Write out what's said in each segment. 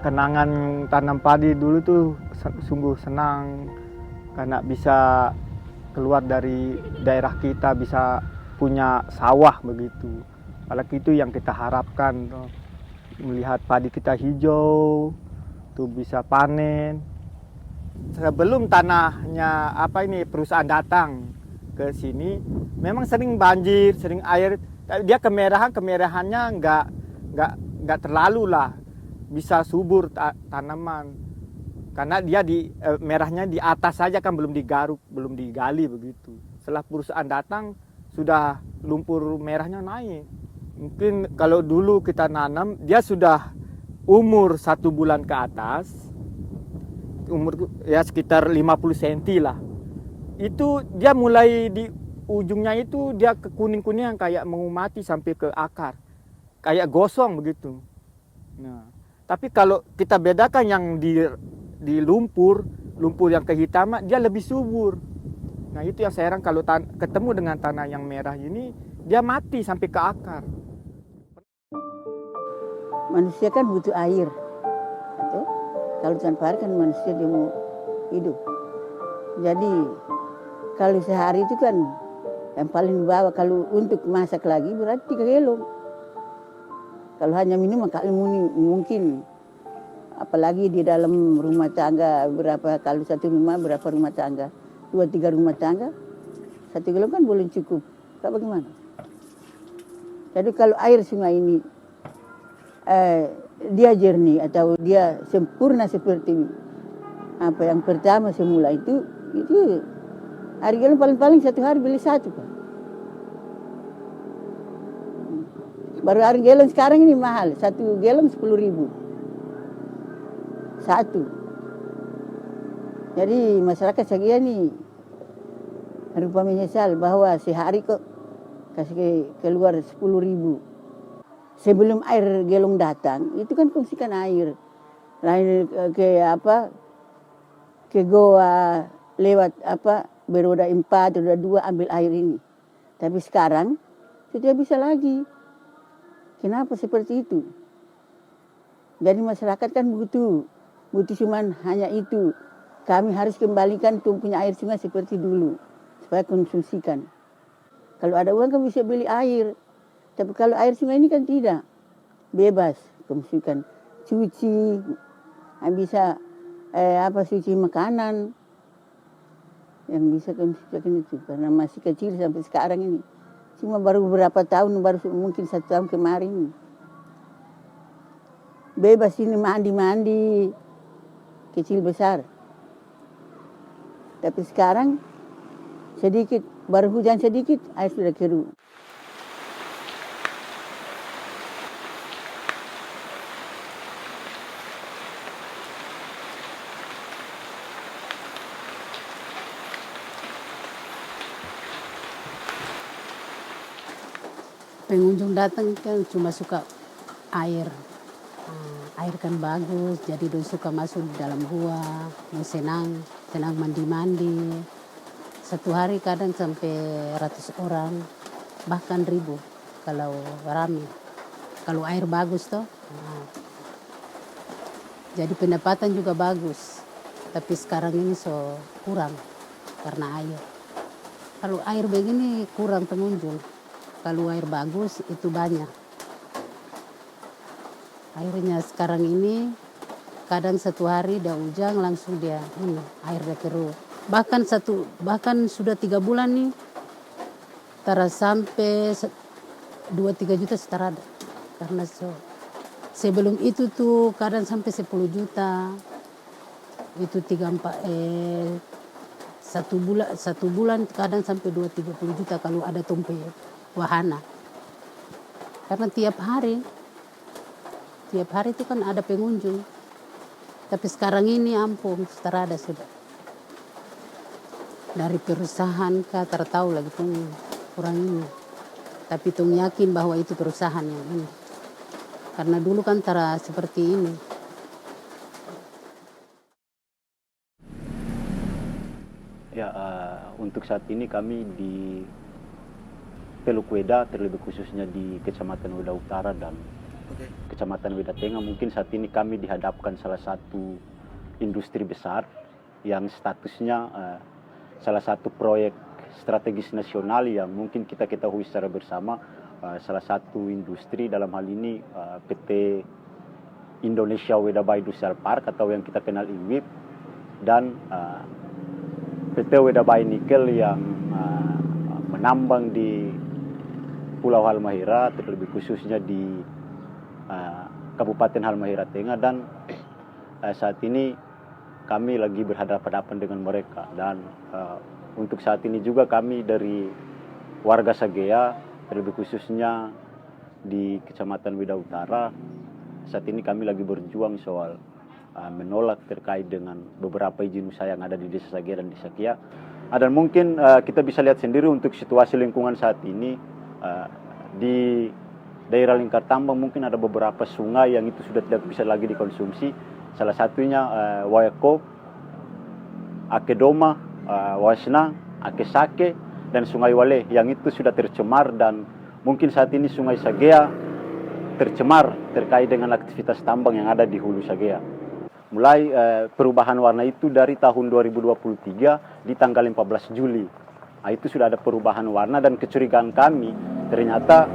Kenangan tanam padi dulu tuh sungguh senang karena bisa keluar dari daerah kita, bisa punya sawah begitu. Apalagi itu yang kita harapkan tuh, melihat padi kita hijau, tuh bisa panen. Sebelum tanahnya perusahaan datang ke sini, memang sering banjir, sering air. Dia kemerahannya nggak terlalu lah, bisa subur tanaman karena dia merahnya di atas saja kan, belum digaruk, belum digali begitu. Setelah perusahaan datang sudah lumpur merahnya naik. Mungkin kalau dulu kita nanam dia sudah umur 1 bulan ke atas, umur ya sekitar 50 cm lah. Itu dia mulai di ujungnya itu dia ke kuning-kuningan kayak mau mati sampai ke akar, kayak gosong begitu. Nah, tapi kalau kita bedakan yang di lumpur yang kehitaman dia lebih subur. Nah itu yang saya heran, kalau ketemu dengan tanah yang merah ini dia mati sampai ke akar. Manusia kan butuh air, atau kalau tanpa air kan manusia dia mau hidup. Jadi kalau sehari itu kan yang paling dibawa kalau untuk masak lagi berarti 3 galon. Kalau hanya minum mungkin, apalagi di dalam rumah tangga berapa, kalau satu rumah berapa rumah tangga, 2-3 rumah tangga, 1 galon kan boleh cukup. Tak bagaimana? Jadi kalau air sungai ini dia jernih atau dia sempurna seperti apa yang pertama semula itu air galon paling-paling 1 hari beli 1 Pak. Baru air galon sekarang ini mahal, 1 galon 10.000. 1. Jadi masyarakat saya nih rupa menyesal bahwa sehari kok kasih keluar 10.000. Sebelum air galon datang, itu kan fungsikan air. Lain ke goa lewat beroda 4, roda 2 ambil air ini. Tapi sekarang sudah bisa lagi. Kenapa seperti itu? Jadi masyarakat kan butuh cuman hanya itu. Kami harus kembalikan punya air sungai seperti dulu supaya konsumsikan. Kalau ada uang kan bisa beli air. Tapi kalau air sungai ini kan tidak. Bebas konsumsikan. Cuci, bisa cuci makanan. Yang bisa konsumsikan itu. Karena masih kecil sampai sekarang ini. Cuma baru beberapa tahun, baru mungkin 1 tahun kemarin. Bebas ini mandi, kecil besar. Tapi sekarang sedikit, baru hujan sedikit, air sudah keruh. Pengunjung datang kan cuma suka air. Air kan bagus, jadi dia suka masuk di dalam gua, mau senang mandi-mandi. 1 hari kadang sampai 100 orang, bahkan 1.000 kalau ramai. Kalau air bagus toh. Jadi pendapatan juga bagus. Tapi sekarang ini kurang karena air. Kalau air begini kurang pengunjung. Kalau air bagus itu banyak. Airnya sekarang ini kadang 1 hari dah hujan langsung dia air dah keruh. Bahkan sudah 3 bulan nih tara sampai 2-3 juta setarada karena Sebelum itu tuh kadang sampai 10 juta. Itu 1 bulan kadang sampai 2-30 juta kalau ada tumpe wahana. Karena tiap hari itu kan ada pengunjung. Tapi sekarang ini ampun, terada sudah. Dari perusahaan kah tertahu lagi pun kurang ini. Tapi tung yakin bahwa itu perusahaan yang ini. Karena dulu kan seperti ini. Ya, untuk saat ini kami di Teluk Weda, terlebih khususnya di Kecamatan Weda Utara dan Kecamatan Weda Tengah, mungkin saat ini kami dihadapkan salah satu industri besar yang statusnya salah satu proyek strategis nasional yang mungkin kita ketahui secara bersama, salah satu industri dalam hal ini PT Indonesia Weda Bay Industrial Park atau yang kita kenal IWIP, dan PT Weda Bay Nikel yang menambang di Pulau Halmahera, terlebih khususnya di Kabupaten Halmahera Tengah, dan saat ini kami lagi berhadapan-hadapan dengan mereka. Dan untuk saat ini juga kami dari warga Sagea, terlebih khususnya di Kecamatan Weda Utara, saat ini kami lagi berjuang soal menolak terkait dengan beberapa izin usaha yang ada di Desa Sagea dan di Sakia. Dan mungkin kita bisa lihat sendiri untuk situasi lingkungan saat ini di daerah lingkar tambang mungkin ada beberapa sungai yang itu sudah tidak bisa lagi dikonsumsi. Salah satunya Wayako, Akedoma, Wasna, Akesake, dan Sungai Wale yang itu sudah tercemar, dan mungkin saat ini Sungai Sagea tercemar terkait dengan aktivitas tambang yang ada di hulu Sagea. Mulai perubahan warna itu dari tahun 2023 di tanggal 14 Juli. Nah, itu sudah ada perubahan warna, dan kecurigaan kami ternyata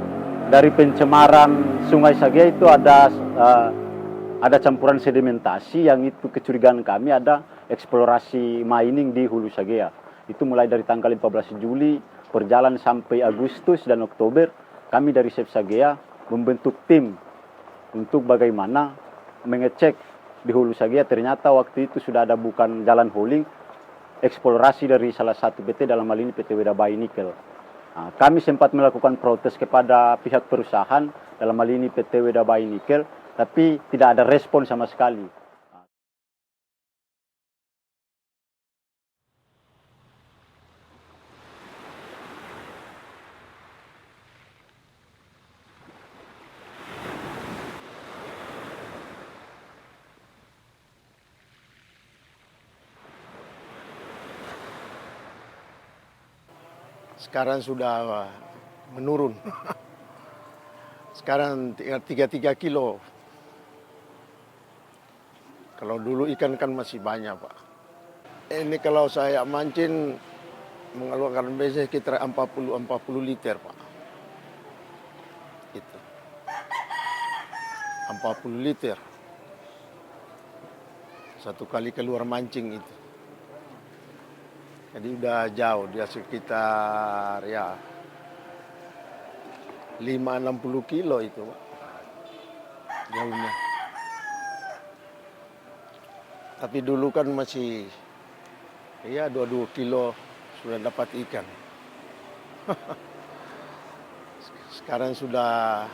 dari pencemaran Sungai Sagea itu ada campuran sedimentasi yang itu kecurigaan kami ada eksplorasi mining di hulu Sagea. Itu mulai dari tanggal 14 Juli berjalan sampai Agustus dan Oktober, kami dari SEP Sagea membentuk tim untuk bagaimana mengecek di hulu Sagea. Ternyata waktu itu sudah ada bukan jalan hauling, eksplorasi dari salah satu PT, dalam hal ini PT Weda Bay Nikel. Nah, kami sempat melakukan protes kepada pihak perusahaan, dalam hal ini PT Weda Bay Nikel, tapi tidak ada respon sama sekali. Sekarang sudah menurun. Sekarang 33 kilo. Kalau dulu ikan kan masih banyak, Pak. Ini kalau saya mancing mengeluarkan biasanya sekitar 40 liter, Pak. Gitu. 40 liter. Satu kali keluar mancing itu. Jadi udah jauh, dia sekitar ya 5-60 kilo itu, Pak, jauhnya. Tapi dulu kan masih ya 22 kilo sudah dapat ikan. Sekarang sudah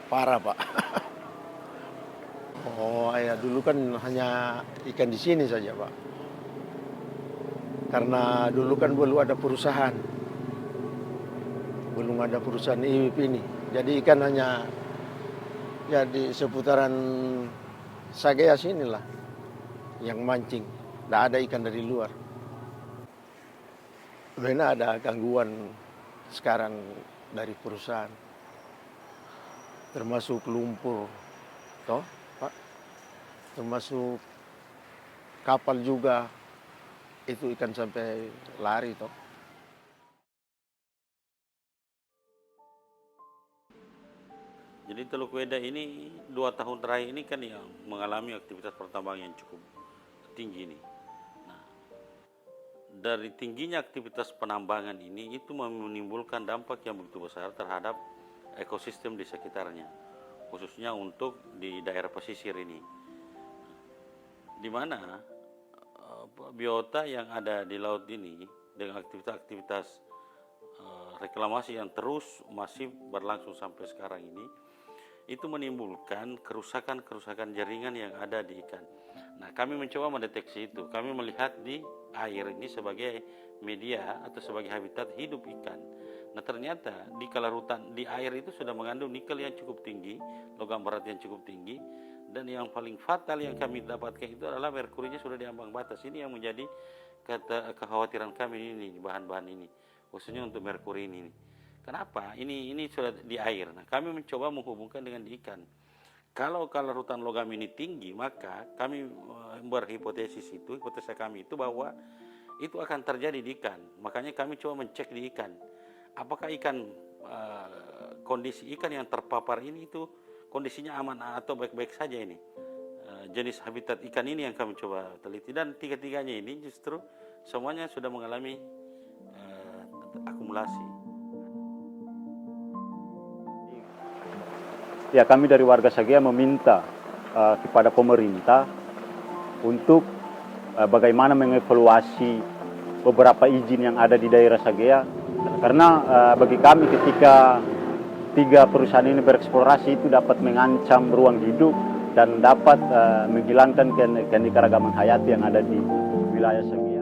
parah, Pak. Oh ya, dulu kan hanya ikan di sini saja, Pak. Karena dulu kan belum ada perusahaan. Belum ada perusahaan IWIP ini. Jadi ikan hanya ya di seputaran Sagea sinilah yang mancing. Tidak ada ikan dari luar. Benar ada gangguan sekarang dari perusahaan. Termasuk lumpur, toh, Pak. Termasuk kapal juga. Itu ikan sampai lari, toh. Jadi Teluk Weda ini 2 tahun terakhir ini kan yang mengalami aktivitas pertambangan yang cukup tinggi nih. Nah, dari tingginya aktivitas penambangan ini itu menimbulkan dampak yang begitu besar terhadap ekosistem di sekitarnya. khususnya untuk di daerah pesisir ini, di mana biota yang ada di laut ini dengan aktivitas reklamasi yang terus masif berlangsung sampai sekarang ini, itu menimbulkan kerusakan jaringan yang ada di ikan. Nah, kami mencoba mendeteksi itu. Kami melihat di air ini sebagai media atau sebagai habitat hidup ikan. Nah, ternyata di kalarutan di air itu sudah mengandung nikel yang cukup tinggi, logam berat yang cukup tinggi, dan yang paling fatal yang kami dapatkan itu adalah merkurinya sudah di ambang batas. Ini yang menjadi kekhawatiran kami ini, bahan-bahan ini, khususnya untuk merkuri ini. Kenapa? Ini sudah di air. Nah, kami mencoba menghubungkan dengan di ikan. Kalau kalarutan logam ini tinggi, maka kami berhipotesis itu, hipotesa kami itu bahwa itu akan terjadi di ikan. Makanya kami coba mencek di ikan. Apakah ikan kondisi ikan yang terpapar ini itu kondisinya aman atau baik-baik saja ini. Jenis habitat ikan ini yang kami coba teliti, dan tiga-tiganya ini justru semuanya sudah mengalami akumulasi. Ya, kami dari warga Sagea meminta kepada pemerintah untuk bagaimana mengevaluasi beberapa izin yang ada di daerah Sagea, karena bagi kami ketika 3 perusahaan ini bereksplorasi itu dapat mengancam ruang hidup dan dapat menghilangkan keanekaragaman hayati yang ada di wilayah Sagea.